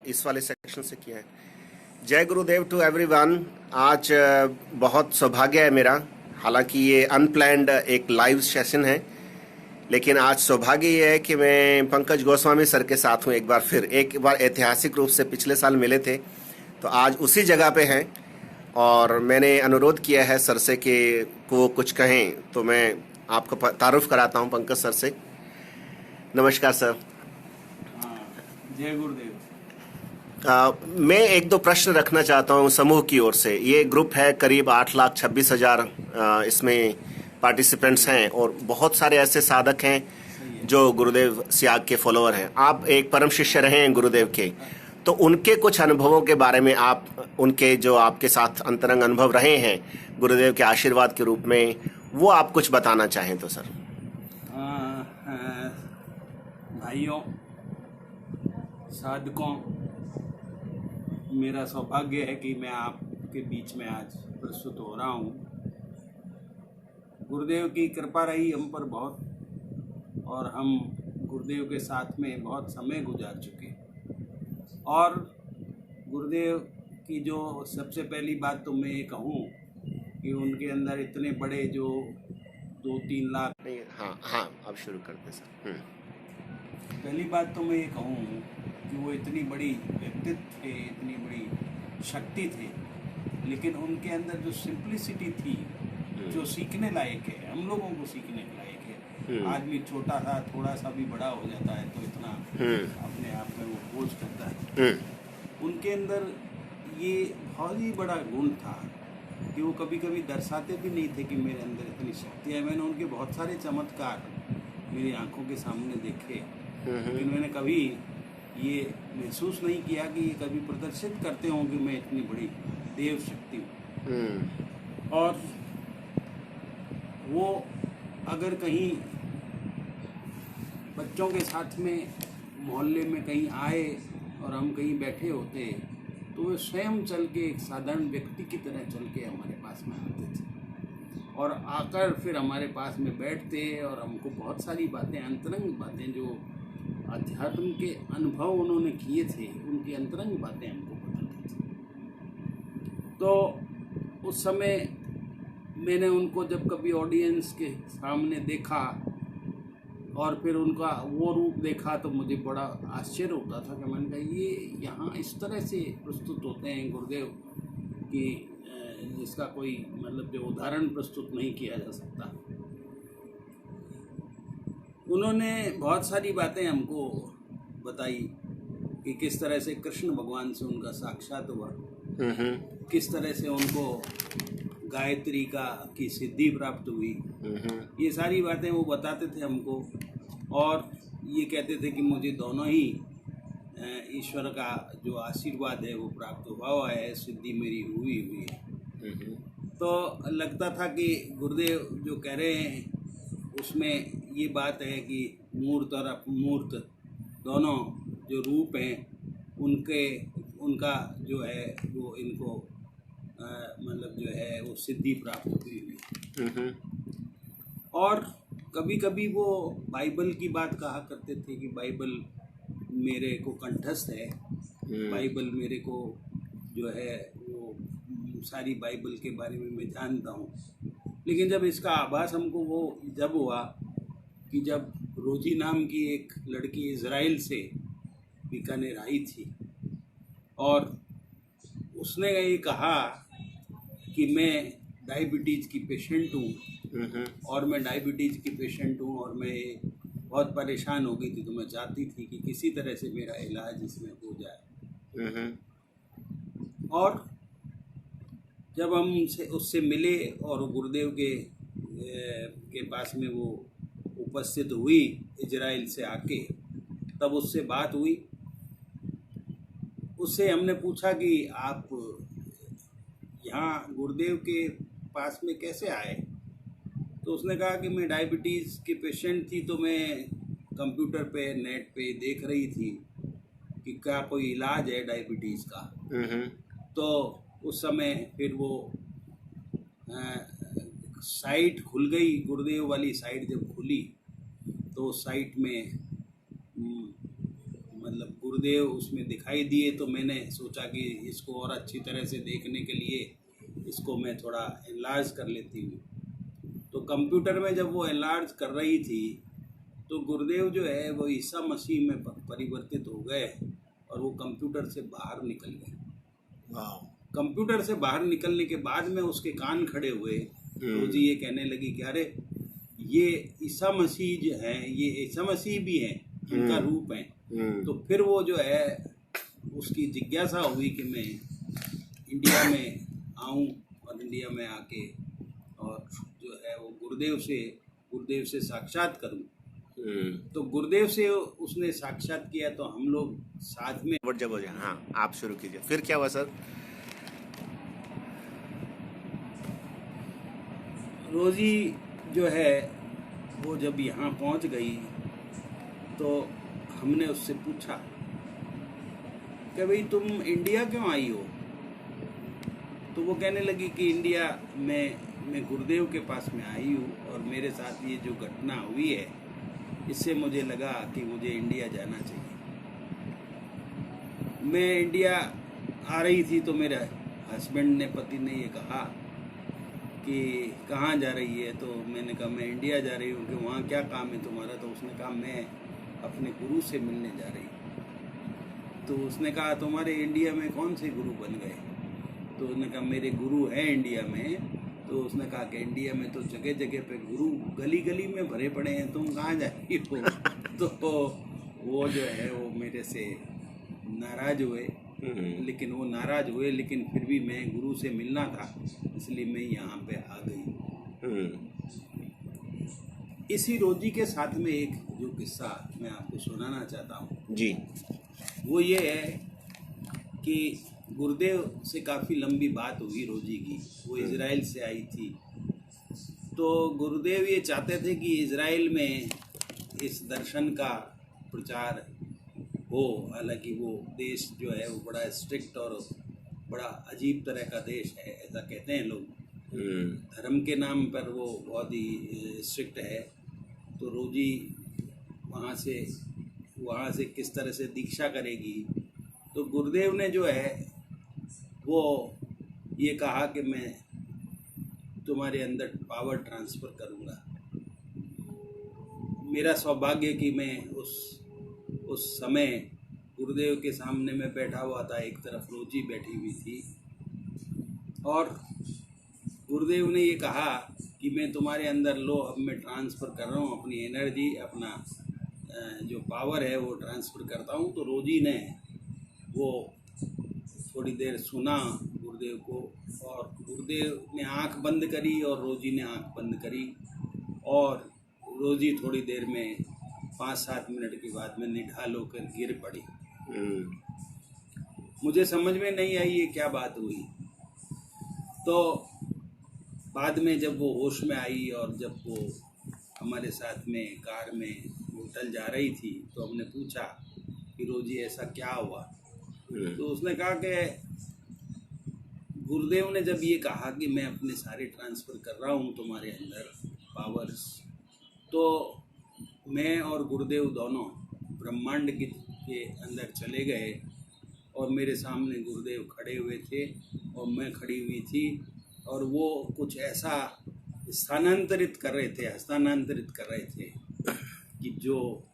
इस वाले सेक्शन से किया है। जय गुरुदेव टू एवरीवन। आज बहुत सौभाग्य है मेरा, हालांकि ये अनप्लैंड एक लाइव सेशन है, लेकिन आज सौभाग्य ये है कि मैं पंकज गोस्वामी सर के साथ हूँ। एक बार ऐतिहासिक रूप से पिछले साल मिले थे, तो आज उसी जगह पे हैं और मैंने अनुरोध किया है सर से कि वो कुछ कहें, तो मैं आपको तारुफ कराता हूँ पंकज सर से। नमस्कार सर। जय गुरुदेव। मैं एक दो प्रश्न रखना चाहता हूँ समूह की ओर से। ये ग्रुप है, करीब 8,26,000 इसमें पार्टिसिपेंट्स हैं और बहुत सारे ऐसे साधक हैं जो गुरुदेव सियाग के फॉलोअर हैं। आप एक परम शिष्य रहे हैं गुरुदेव के, तो उनके कुछ अनुभवों के बारे में आप, उनके जो आपके साथ अंतरंग अनुभव रहे हैं गुरुदेव के आशीर्वाद के रूप में, वो आप कुछ बताना चाहें तो सर। भाइयों, साधकों, मेरा सौभाग्य है कि मैं आपके बीच में आज प्रस्तुत हो रहा हूँ। गुरुदेव की कृपा रही हम पर बहुत, और हम गुरुदेव के साथ में बहुत समय गुजार चुके। और गुरुदेव की जो सबसे पहली बात तो मैं ये कहूँ कि उनके अंदर इतने बड़े जो 2-3 लाख, हाँ अब शुरू करते सर। पहली बात तो मैं ये कहूँ कि वो इतनी बड़ी व्यक्तित्व थे, इतनी बड़ी शक्ति थे, लेकिन उनके अंदर जो सिंप्लिसिटी थी, जो सीखने लायक है, हम लोगों को सीखने लायक है। आदमी छोटा सा थोड़ा सा भी बड़ा हो जाता है तो इतना अपने आप में वो बोझ करता है। उनके अंदर ये बहुत ही बड़ा गुण था कि वो कभी कभी दर्शाते भी नहीं थे कि मेरे अंदर इतनी शक्ति है। मैंने उनके बहुत सारे चमत्कार मेरी आंखों के सामने देखे, लेकिन मैंने कभी ये महसूस नहीं किया कि ये कभी प्रदर्शित करते हों कि मैं इतनी बड़ी देव शक्ति हूँ। और वो अगर कहीं बच्चों के साथ में मोहल्ले में कहीं आए और हम कहीं बैठे होते, तो वे स्वयं चल के एक साधारण व्यक्ति की तरह चल के हमारे पास में आते थे और आकर फिर हमारे पास में बैठते और हमको बहुत सारी बातें, अंतरंग बातें, जो अध्यात्म के अनुभव उन्होंने किए थे, उनकी अंतरंग बातें हमको बताते थे। तो उस समय मैंने उनको जब कभी ऑडियंस के सामने देखा और फिर उनका वो रूप देखा, तो मुझे बड़ा आश्चर्य होता था कि मैंने कहा ये यहाँ इस तरह से प्रस्तुत होते हैं गुरुदेव कि जिसका कोई मतलब जो उदाहरण प्रस्तुत नहीं किया जा सकता। उन्होंने बहुत सारी बातें हमको बताई कि किस तरह से कृष्ण भगवान से उनका साक्षात हुआ, किस तरह से उनको गायत्री की सिद्धि प्राप्त हुई। ये सारी बातें वो बताते थे हमको, और ये कहते थे कि मुझे दोनों ही ईश्वर का जो आशीर्वाद है वो प्राप्त हुआ है, सिद्धि मेरी हुई है। तो लगता था कि गुरुदेव जो कह रहे हैं उसमें ये बात है कि मूर्त और अपमूर्त दोनों जो रूप हैं उनका जो है वो इनको मतलब जो है वो सिद्धि प्राप्त हुई। और कभी कभी वो बाइबल की बात कहा करते थे कि बाइबल मेरे को कंठस्थ है, बाइबल मेरे को जो है वो सारी बाइबल के बारे में मैं जानता हूँ। लेकिन जब इसका आभास हमको वो जब हुआ कि जब रोजी नाम की एक लड़की इज़राइल से बीकानेर आई थी और उसने ये कहा कि मैं डायबिटीज़ की पेशेंट हूँ और मैं डायबिटीज़ की पेशेंट हूँ और मैं बहुत परेशान हो गई थी, तो मैं चाहती थी कि किसी तरह से मेरा इलाज इसमें हो जाए। और जब हम उससे मिले और गुरुदेव के पास में वो उपस्थित हुई इजराइल से आके, तब उससे बात हुई। उससे हमने पूछा कि आप यहाँ गुरुदेव के पास में कैसे आए, तो उसने कहा कि मैं डायबिटीज़ की पेशेंट थी, तो मैं कंप्यूटर पे नेट पे देख रही थी कि क्या कोई इलाज है डायबिटीज़ का। तो उस समय फिर वो साइट खुल गई, गुरुदेव वाली साइट जब खुली तो साइट में मतलब गुरुदेव उसमें दिखाई दिए, तो मैंने सोचा कि इसको और अच्छी तरह से देखने के लिए इसको मैं थोड़ा एनलार्ज कर लेती हूँ। तो कंप्यूटर में जब वो एनलार्ज कर रही थी तो गुरुदेव जो है वो ईसा मसीह में परिवर्तित हो गए और वो कंप्यूटर से बाहर निकल गए। कंप्यूटर से बाहर निकलने के बाद में उसके कान खड़े हुए, तो जी ये कहने लगी कि अरे ये ईसा मसीह जो है, ये ईसा मसीह भी हैं, उनका रूप है। तो फिर वो जो है उसकी जिज्ञासा हुई कि मैं इंडिया में आऊं और इंडिया में आके और जो है वो गुरुदेव से साक्षात करूं। तो गुरुदेव से उसने साक्षात किया, तो हम लोग साथ में जब हो जाए। हाँ, आप शुरू कीजिए। फिर क्या हुआ सर? रोजी जो है वो जब यहाँ पहुँच गई तो हमने उससे पूछा कि भाई तुम इंडिया क्यों आई हो? तो वो कहने लगी कि इंडिया में मैं गुरुदेव के पास में आई हूँ और मेरे साथ ये जो घटना हुई है इससे मुझे लगा कि मुझे इंडिया जाना चाहिए। मैं इंडिया आ रही थी तो मेरे हस्बैंड ने, पति ने ये कहा कि कहाँ जा रही है? तो मैंने कहा मैं इंडिया जा रही हूँ। कि वहाँ क्या काम है तुम्हारा? तो उसने कहा मैं अपने गुरु से मिलने जा रही हूँ। तो उसने कहा तुम्हारे इंडिया में कौन से गुरु बन गए? तो उसने कहा मेरे गुरु हैं इंडिया में। तो उसने कहा कि इंडिया में तो जगह जगह पे गुरु गली गली में भरे पड़े हैं, तुम कहाँ जा रही हो? तो वो जो है वो मेरे से नाराज हुए। लेकिन वो नाराज हुए, लेकिन फिर भी मैं गुरु से मिलना था इसलिए मैं यहाँ पे आ गई। इसी रोजी के साथ में एक जो किस्सा मैं आपको सुनाना चाहता हूँ जी, वो ये है कि गुरुदेव से काफ़ी लंबी बात हुई रोजी की। वो इज़राइल से आई थी, तो गुरुदेव ये चाहते थे कि इज़राइल में इस दर्शन का प्रचार हो। हालांकि वो देश जो है वो बड़ा स्ट्रिक्ट और बड़ा अजीब तरह का देश है, ऐसा कहते हैं लोग। धर्म के नाम पर वो बहुत ही स्ट्रिक्ट है। तो रोजी वहाँ से किस तरह से दीक्षा करेगी? तो गुरुदेव ने जो है वो ये कहा कि मैं तुम्हारे अंदर पावर ट्रांसफ़र करूँगा। मेरा सौभाग्य कि मैं उस समय गुरुदेव के सामने में बैठा हुआ था, एक तरफ रोजी बैठी हुई थी और गुरुदेव ने ये कहा कि मैं तुम्हारे अंदर लो, अब मैं ट्रांसफ़र कर रहा हूँ अपनी एनर्जी, अपना जो पावर है वो ट्रांसफ़र करता हूँ। तो रोजी ने वो थोड़ी देर सुना गुरुदेव को, और गुरुदेव ने आंख बंद करी और रोजी ने आंख बंद करी, और रोजी थोड़ी देर में 5-7 मिनट के बाद में निढाल होकर गिर पड़ी। मुझे समझ में नहीं आई ये क्या बात हुई। तो बाद में जब वो होश में आई और जब वो हमारे साथ में कार में होटल जा रही थी तो हमने पूछा कि रोजी ऐसा क्या हुआ? तो उसने कहा कि गुरुदेव ने जब ये कहा कि मैं अपने सारे ट्रांसफ़र कर रहा हूँ तुम्हारे अंदर पावर्स, तो मैं और गुरुदेव दोनों ब्रह्मांड के अंदर चले गए और मेरे सामने गुरुदेव खड़े हुए थे और मैं खड़ी हुई थी, और वो कुछ ऐसा स्थानांतरित कर रहे थे, हस्तांतरित कर रहे थे कि जो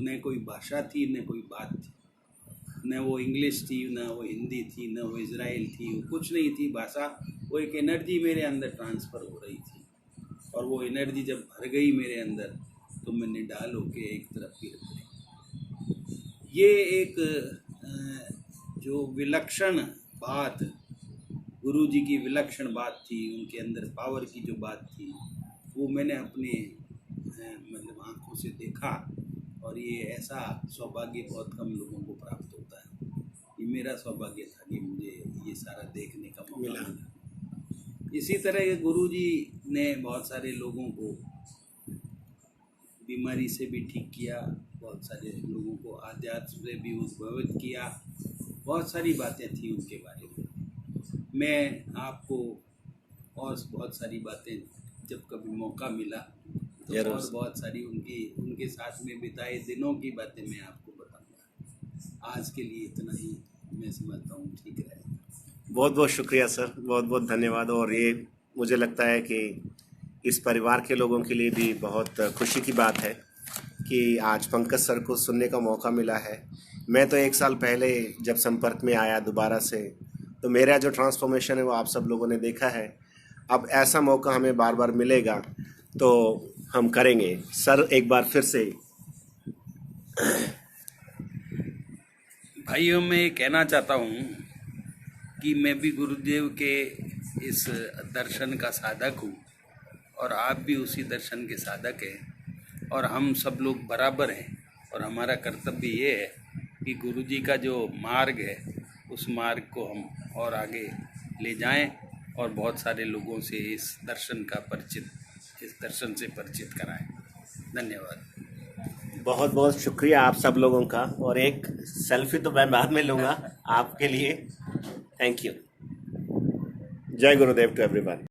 न कोई भाषा थी न कोई बात थी, न वो इंग्लिश थी न वो हिंदी थी न वो इज़राइल थी, वो कुछ नहीं थी भाषा। वो एक एनर्जी मेरे अंदर ट्रांसफ़र हो रही थी, और वो एनर्जी जब भर गई मेरे अंदर तो मैं निढाल होके एक तरफ गिर पड़ी। ये एक जो विलक्षण बात, गुरुजी की विलक्षण बात थी, उनके अंदर पावर की जो बात थी, वो मैंने अपने मतलब आँखों से देखा। और ये ऐसा सौभाग्य बहुत कम लोगों को प्राप्त होता है। ये मेरा सौभाग्य था कि मुझे ये सारा देखने का मौका मिला। इसी तरह गुरुजी ने बहुत सारे लोगों को बीमारी से भी ठीक किया, बहुत सारे लोगों को आध्यात्म से भी उद्भवित किया। बहुत सारी बातें थी उनके बारे में। मैं आपको और बहुत सारी बातें जब कभी मौका मिला तो और बहुत सारी उनके साथ में बिताए दिनों की बातें मैं आपको बताऊंगा। आज के लिए इतना ही मैं समझता हूँ ठीक रहेगा। बहुत बहुत शुक्रिया सर, बहुत बहुत धन्यवाद। और ये मुझे लगता है कि इस परिवार के लोगों के लिए भी बहुत खुशी की बात है कि आज पंकज सर को सुनने का मौका मिला है। मैं तो 1 साल पहले जब संपर्क में आया दोबारा से, तो मेरा जो ट्रांसफॉर्मेशन है वो आप सब लोगों ने देखा है। अब ऐसा मौका हमें बार बार मिलेगा तो हम करेंगे। सर एक बार फिर से भाइयों, मैं ये कहना चाहता हूँ कि मैं भी गुरुदेव के इस दर्शन का साधक हूँ और आप भी उसी दर्शन के साधक हैं और हम सब लोग बराबर हैं। और हमारा कर्तव्य ये है कि गुरु जी का जो मार्ग है उस मार्ग को हम और आगे ले जाएं और बहुत सारे लोगों से इस दर्शन से परिचित कराएं। धन्यवाद। बहुत बहुत शुक्रिया आप सब लोगों का। और एक सेल्फी तो मैं बाद में लूँगा आपके लिए। Thank you. जय गुरुदेव टू एवरीवन।